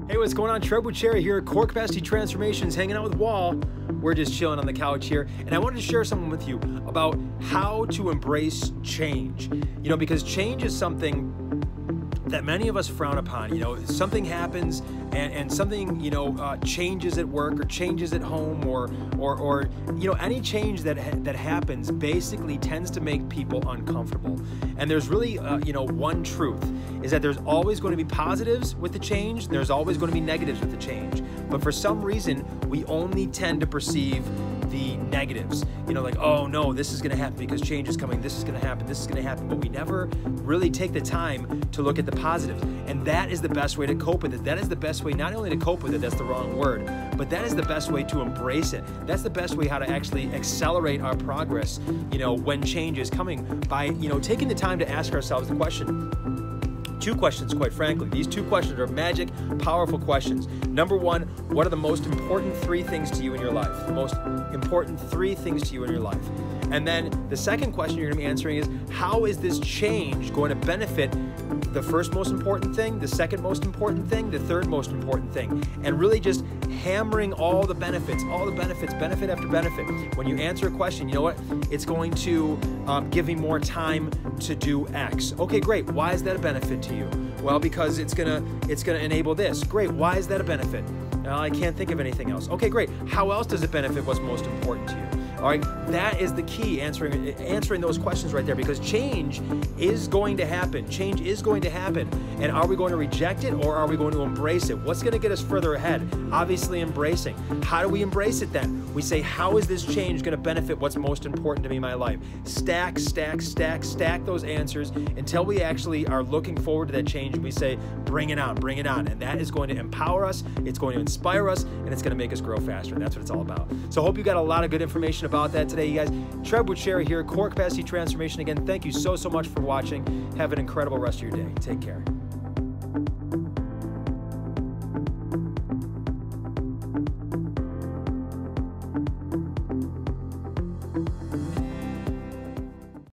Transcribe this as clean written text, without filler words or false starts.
Hey, what's going on? Trev Bucherri here, Core Capacity Transformations, hanging out with Wall. We're just chilling on the couch here, and I wanted to share something with you about how to embrace change. You know, because change is something that many of us frown upon. You know, something happens and something, changes at work or changes at home or any change that happens basically tends to make people uncomfortable. And there's really, one truth is that there's always going to be positives with the change. There's always going to be negatives with the change. But for some reason, we only tend to perceive the negatives, like, oh no, this is going to happen because change is coming, this is going to happen, this is going to happen, but we never really take the time to look at the positives. And that is the best way to cope with it. That is the best way not only to cope with it, that's the wrong word, but that is the best way to embrace it. That's the best way how to actually accelerate our progress, when change is coming, by, taking the time to ask ourselves the question. Two questions, quite frankly. These two questions are magic, powerful questions. Number one, what are the most important three things to you in your life? The most important three things to you in your life. And then the second question you're going to be answering is, how is this change going to benefit the first most important thing, the second most important thing, the third most important thing? And really just hammering all the benefits, benefit after benefit. When you answer a question, you know what? It's going to give me more time to do X. Okay, great. Why is that a benefit to you? Well, because it's gonna enable this. Great. Why is that a benefit? I can't think of anything else. Okay, great. How else does it benefit what's most important to you? All right, that is the key, answering those questions right there, because change is going to happen. Change is going to happen. And are we going to reject it or are we going to embrace it? What's going to get us further ahead? Obviously embracing. How do we embrace it then? We say, how is this change going to benefit what's most important to me in my life? Stack those answers until we actually are looking forward to that change, and we say, bring it on. And that is going to empower us, it's going to inspire us, and it's going to make us grow faster. And that's what it's all about. So I hope you got a lot of good information about that today, you guys. Trev Bucherri here, Core Capacity Transformation. Again, thank you so much for watching. Have an incredible rest of your day. Take care.